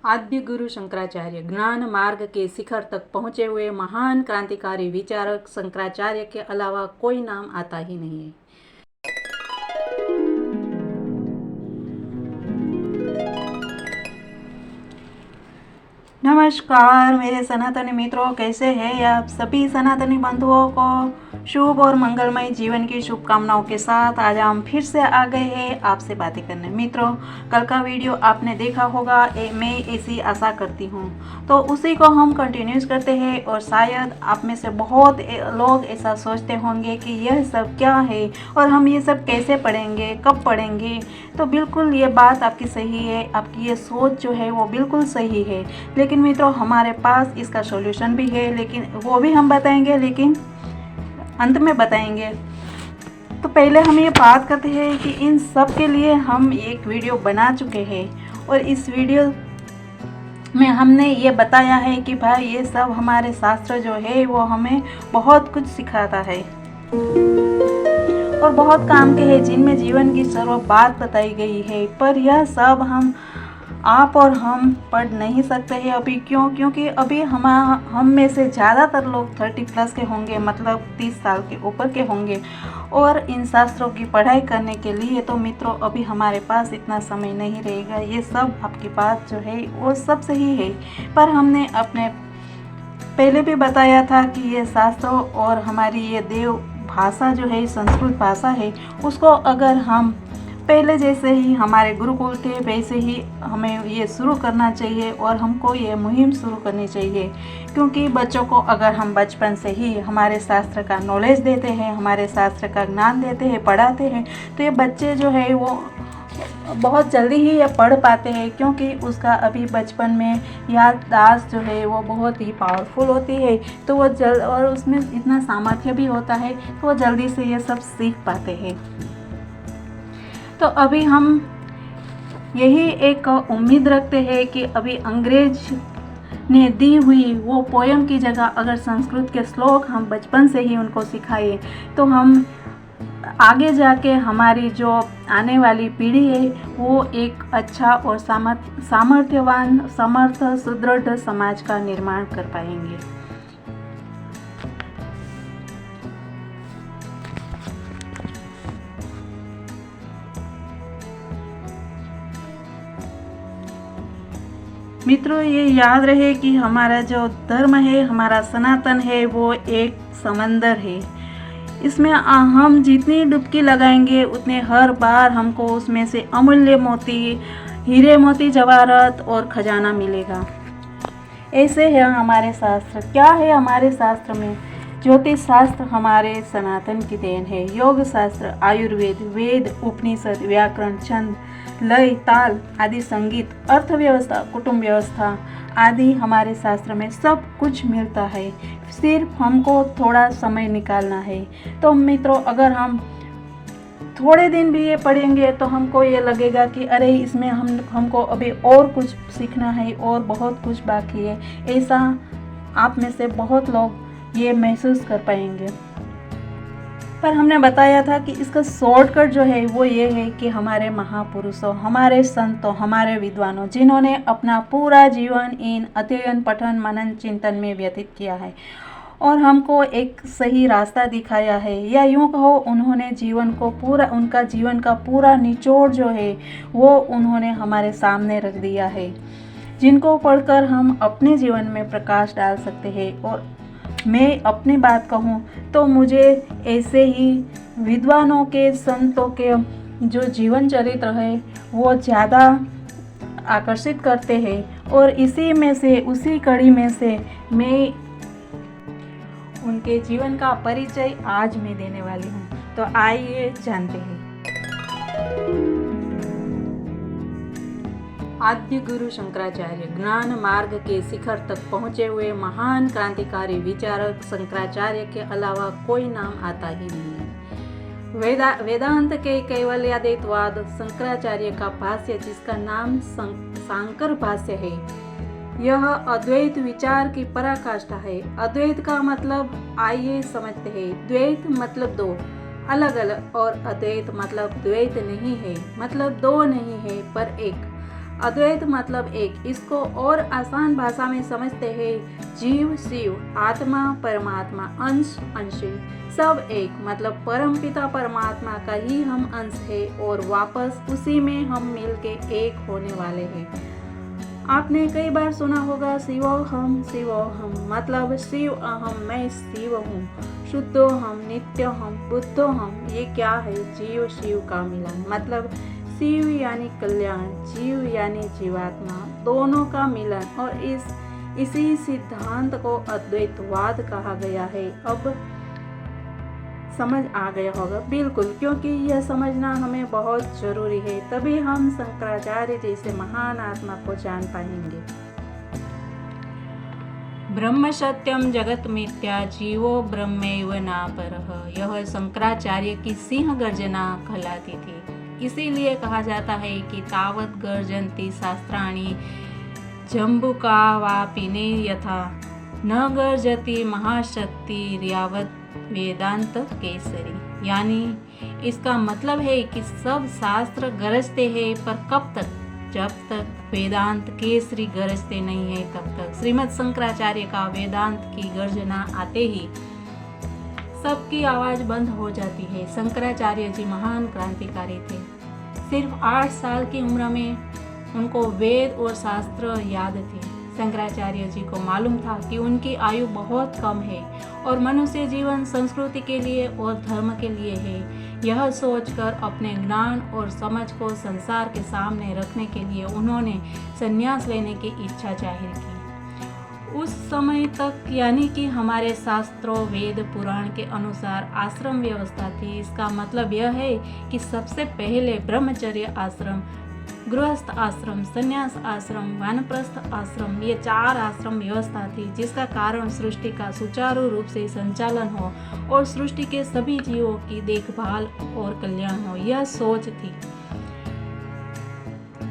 आद्य गुरु शंकराचार्य ज्ञान मार्ग के शिखर तक पहुँचे हुए महान क्रांतिकारी विचारक शंकराचार्य के अलावा कोई नाम आता ही नहीं है। नमस्कार मेरे सनातनी मित्रों, कैसे हैं आप सभी सनातनी बंधुओं को शुभ और मंगलमय जीवन की शुभकामनाओं के साथ आज हम फिर से आ गए हैं आपसे बातें करने। मित्रों, कल का वीडियो आपने देखा होगा, मैं ऐसी आशा करती हूँ, तो उसी को हम कंटिन्यूस करते हैं। और शायद आप में से बहुत लोग ऐसा सोचते होंगे कि यह सब क्या है और हम ये सब कैसे पढ़ेंगे, कब पढ़ेंगे। तो बिल्कुल ये बात आपकी सही है, आपकी ये सोच जो है वो बिल्कुल सही है। लेकिन मित्रों, हमारे पास इसका सॉल्यूशन भी है, लेकिन वो भी हम बताएंगे, लेकिन अंत में बताएंगे। तो पहले हम ये बात करते हैं कि इन सब के लिए हम एक वीडियो बना चुके हैं और इस वीडियो में हमने ये बताया है कि भाई ये सब हमारे शास्त्र जो है वो हमें बहुत कुछ सिखाता है और बहुत काम के हैं, जिनमें जीवन की सर्व बात बताई गई है। पर यह सब आप और हम पढ़ नहीं सकते हैं अभी। क्योंकि अभी हम में से ज़्यादातर लोग 30+ के होंगे, मतलब 30 साल के ऊपर के होंगे। और इन शास्त्रों की पढ़ाई करने के लिए तो मित्रों अभी हमारे पास इतना समय नहीं रहेगा। ये सब आपकी बात जो है वो सब सही है, पर हमने अपने पहले भी बताया था कि ये शास्त्रों और हमारी ये देव भाषा जो है, संस्कृत भाषा है, उसको अगर हम पहले जैसे ही हमारे गुरुकुल थे वैसे ही हमें ये शुरू करना चाहिए और हमको ये मुहिम शुरू करनी चाहिए। क्योंकि बच्चों को अगर हम बचपन से ही हमारे शास्त्र का नॉलेज देते हैं, हमारे शास्त्र का ज्ञान देते हैं, पढ़ाते हैं, तो ये बच्चे जो है वो बहुत जल्दी ही ये पढ़ पाते हैं। क्योंकि उसका अभी बचपन में याददाश्त जो है वो बहुत ही पावरफुल होती है, तो वो और उसमें इतना सामर्थ्य भी होता है, तो वो जल्दी से ये सब सीख पाते हैं। तो अभी हम यही एक उम्मीद रखते हैं कि अभी अंग्रेज ने दी हुई वो पोयम की जगह अगर संस्कृत के श्लोक हम बचपन से ही उनको सिखाए, तो हम आगे जाके हमारी जो आने वाली पीढ़ी है वो एक अच्छा और सामर्थ्यवान, समर्थ, सुदृढ़ समाज का निर्माण कर पाएंगे। मित्रों, ये याद रहे कि हमारा जो धर्म है, हमारा सनातन है, वो एक समंदर है। इसमें हम जितनी डुबकी लगाएंगे उतने हर बार हमको उसमें से अमूल्य मोती, हीरे मोती जवाहरात और खजाना मिलेगा। ऐसे है हमारे शास्त्र। क्या है हमारे शास्त्र में? ज्योतिष शास्त्र हमारे सनातन की देन है। योग शास्त्र, आयुर्वेद, वेद, उपनिषद, व्याकरण, छंद, लय, ताल आदि, संगीत, अर्थव्यवस्था, कुटुंब व्यवस्था आदि हमारे शास्त्र में सब कुछ मिलता है। सिर्फ हमको थोड़ा समय निकालना है। तो मित्रों, अगर हम थोड़े दिन भी ये पढ़ेंगे तो हमको ये लगेगा कि अरे इसमें हमको अभी और कुछ सीखना है और बहुत कुछ बाकी है। ऐसा आप में से बहुत लोग ये महसूस कर पाएंगे। पर हमने बताया था कि इसका शॉर्टकट जो है वो ये है कि हमारे महापुरुषों, हमारे संतों, हमारे विद्वानों, जिन्होंने अपना पूरा जीवन इन अध्ययन, पठन, मनन, चिंतन में व्यतीत किया है और हमको एक सही रास्ता दिखाया है, या यूँ कहो उन्होंने उनका जीवन का पूरा निचोड़ जो है वो उन्होंने हमारे सामने रख दिया है, जिनको पढ़कर हम अपने जीवन में प्रकाश डाल सकते हैं। और मैं अपनी बात कहूँ तो मुझे ऐसे ही विद्वानों के, संतों के जो जीवन चरित्र है वो ज़्यादा आकर्षित करते हैं और इसी में से, उसी कड़ी में से मैं उनके जीवन का परिचय आज मैं देने वाली हूँ। तो आइए जानते हैं। आद्य गुरु शंकराचार्य ज्ञान मार्ग के शिखर तक पहुँचे हुए महान क्रांतिकारी विचारक शंकराचार्य के अलावा कोई नाम आता ही नहीं है। वेदांत के कैवल्याद्वैतवाद शंकराचार्य का भाष्य, जिसका नाम शांकर भाष्य है, यह अद्वैत विचार की पराकाष्ठा है। अद्वैत का मतलब आइए समझते हैं। द्वैत मतलब दो अलग अलग, और अद्वैत मतलब द्वैत नहीं है, मतलब दो नहीं है पर एक। अद्वैत मतलब एक। इसको और आसान भाषा में समझते हैं जीव शिव, आत्मा परमात्मा, अंश अंशी, सब एक। मतलब परम पिता परमात्मा का ही हम अंश है और वापस उसी में हम मिलके एक होने वाले हैं। आपने कई बार सुना होगा शिवोहम शिवोहम, मतलब शिव अहम, मैं शिव हूँ, शुद्धोहम, नित्योहम, बुद्धोहम। ये क्या है? जीव शिव का मिलन। मतलब शिव यानी कल्याण, जीव यानी जीवात्मा, दोनों का मिलन। और इसी सिद्धांत को अद्वैतवाद कहा गया है। अब समझ आ गया होगा बिल्कुल, क्योंकि यह समझना हमें बहुत जरूरी है, तभी हम शंकराचार्य जैसे महान आत्मा को जान पाएंगे। ब्रह्म सत्यम जगत मिथ्या, जीवो ब्रह्मैव नापरः, यह शंकराचार्य की सिंह गर्जना कहलाती थी। इसीलिए कहा जाता है कि तावत गर्जन्ति शास्त्राणि जम्बुकावापिने यथा न गर्जति महाशक्ति यावत वेदांत केसरी। यानी इसका मतलब है कि सब शास्त्र गरजते हैं, पर कब तक? जब तक वेदांत केसरी गरजते नहीं है तब तक। श्रीमद् शंकराचार्य का वेदांत की गर्जना आते ही सबकी आवाज बंद हो जाती है। शंकराचार्य जी महान क्रांतिकारी थे। सिर्फ 8 साल की उम्र में उनको वेद और शास्त्र याद थे। शंकराचार्य जी को मालूम था कि उनकी आयु बहुत कम है और मनुष्य जीवन संस्कृति के लिए और धर्म के लिए है। यह सोचकर अपने ज्ञान और समझ को संसार के सामने रखने के लिए उन्होंने संन्यास लेने की इच्छा जाहिर की। उस समय तक यानी कि हमारे शास्त्रों वेद पुराण के अनुसार आश्रम व्यवस्था थी। इसका मतलब यह है कि सबसे पहले ब्रह्मचर्य आश्रम, गृहस्थ आश्रम, संन्यास आश्रम, वानप्रस्थ आश्रम, ये 4 आश्रम व्यवस्था थी, जिसका कारण सृष्टि का सुचारू रूप से संचालन हो और सृष्टि के सभी जीवों की देखभाल और कल्याण हो, यह सोच थी।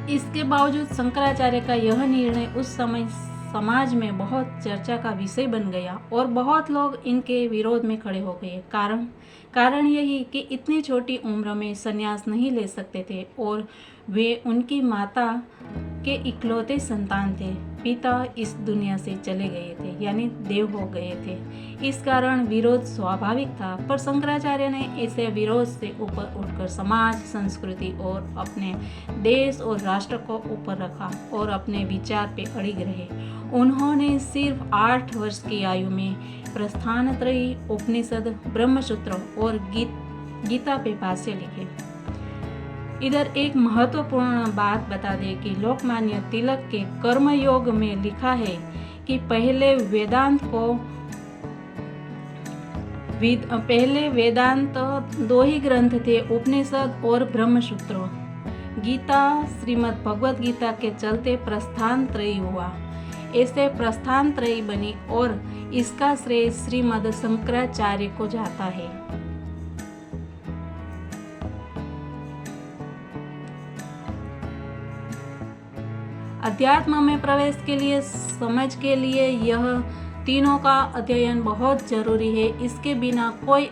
इसके बावजूद शंकराचार्य का यह निर्णय उस समय समाज में बहुत चर्चा का विषय बन गया और बहुत लोग इनके विरोध में खड़े हो गए। कारण यही कि इतनी छोटी उम्र में संन्यास नहीं ले सकते थे और वे उनकी माता के इकलौते संतान थे। पिता इस दुनिया से चले गए थे, यानी देव हो गए थे। इस कारण विरोध स्वाभाविक था, पर शंकराचार्य ने इसे विरोध से ऊपर उठकर समाज, संस्कृति और अपने देश और राष्ट्र को ऊपर रखा और अपने विचार पे अड़िग रहे। उन्होंने सिर्फ 8 वर्ष की आयु में प्रस्थानत्रयी, उपनिषद, ब्रह्मसूत्र और गीता पे भाष्य लिखे। इधर एक महत्वपूर्ण बात बता दें कि लोकमान्य तिलक के कर्मयोग में लिखा है कि पहले वेदांत 2 ही ग्रंथ थे, उपनिषद और ब्रह्मसूत्र। गीता श्रीमद् भगवत गीता के चलते प्रस्थानत्रयी हुआ, ऐसे प्रस्थानत्रयी बनी और इसका श्रेय श्रीमद् शंकराचार्य को जाता है। अध्यात्म में प्रवेश के लिए, समझ के लिए यह तीनों का अध्ययन बहुत जरूरी है। इसके बिना कोई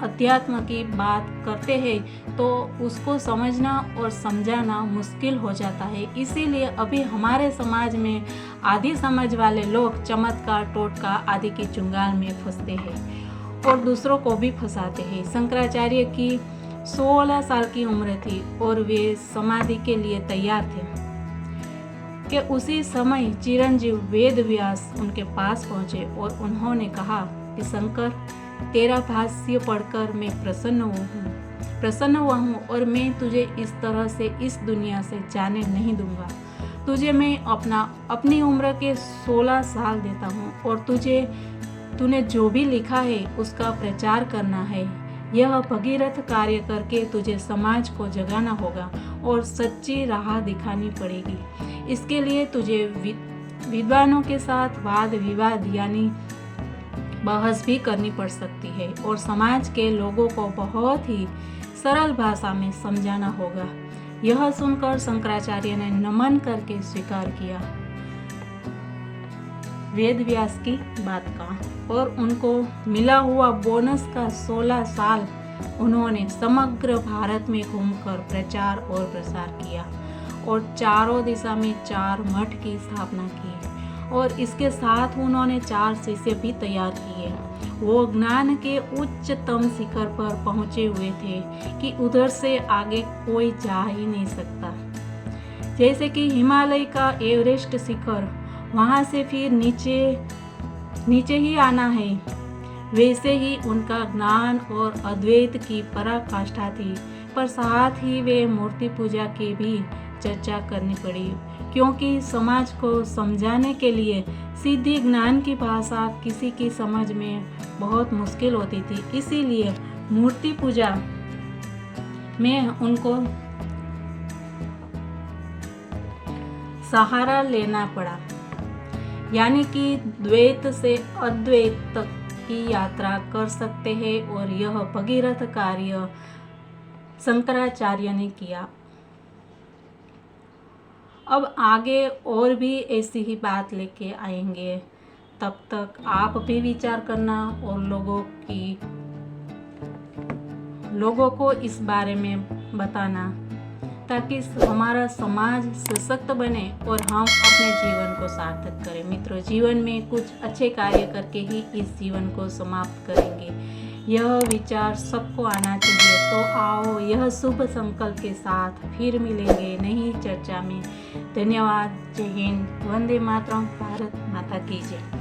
अध्यात्म की बात करते हैं तो उसको समझना और समझाना मुश्किल हो जाता है। इसीलिए अभी हमारे समाज में आधी समझ वाले लोग चमत्कार, टोटका आदि की चुंगाल में फंसते हैं और दूसरों को भी फंसाते हैं। शंकराचार्य की 16 साल की उम्र थी और वे समाधि के लिए तैयार थे कि उसी समय चिरंजीव वेद व्यास उनके पास पहुंचे और उन्होंने कहा कि शंकर, तेरा भाष्य पढ़कर मैं प्रसन्न हुआ हूँ और मैं तुझे इस तरह से इस दुनिया से जाने नहीं दूंगा। तुझे मैं अपनी उम्र के 16 साल देता हूँ और तूने जो भी लिखा है उसका प्रचार करना है। यह भगीरथ कार्य करके तुझे समाज को जगाना होगा और सच्ची राह दिखानी पड़ेगी। इसके लिए तुझे विद्वानों के साथ वाद विवाद यानी बहस भी करनी पड़ सकती है और समाज के लोगों को बहुत ही सरल भाषा में समझाना होगा। यह सुनकर शंकराचार्य ने नमन करके स्वीकार किया वेद व्यास की बात का और उनको मिला हुआ बोनस का 16 साल उन्होंने समग्र भारत में घूमकर प्रचार और प्रसार किया और चारों दिशा में 4 मठ की स्थापना की और इसके साथ उन्होंने 4 शिष्य भी तैयार किए। वो ज्ञान के उच्चतम शिखर पर पहुंचे हुए थे कि उधर से आगे कोई जा ही नहीं सकता। जैसे कि हिमालय का एवरेस्ट शिखर, वहाँ से फिर नीचे ही आना है, वैसे ही उनका ज्ञान और अद्वैत की पराकाष्ठा थी। पर साथ ही वे मूर्ति पूजा की भी चर्चा करनी पड़ी, क्योंकि समाज को समझाने के लिए सीधी ज्ञान की भाषा किसी की समझ में बहुत मुश्किल होती थी। इसीलिए मूर्ति पूजा में उनको सहारा लेना पड़ा, यानी कि द्वैत से अद्वैत तक की यात्रा कर सकते हैं। और यह भगीरथ कार्य शंकराचार्य ने किया। अब आगे और भी ऐसी ही बात लेके आएंगे। तब तक आप भी विचार करना और लोगों को इस बारे में बताना, ताकि हमारा समाज सशक्त बने और हम अपने जीवन को सार्थक करें। मित्रों, जीवन में कुछ अच्छे कार्य करके ही इस जीवन को समाप्त करेंगे, यह विचार सबको आना चाहिए। तो आओ यह शुभ संकल्प के साथ फिर मिलेंगे नई चर्चा में। धन्यवाद। जय हिंद। वंदे मातरम। भारत माता की जय।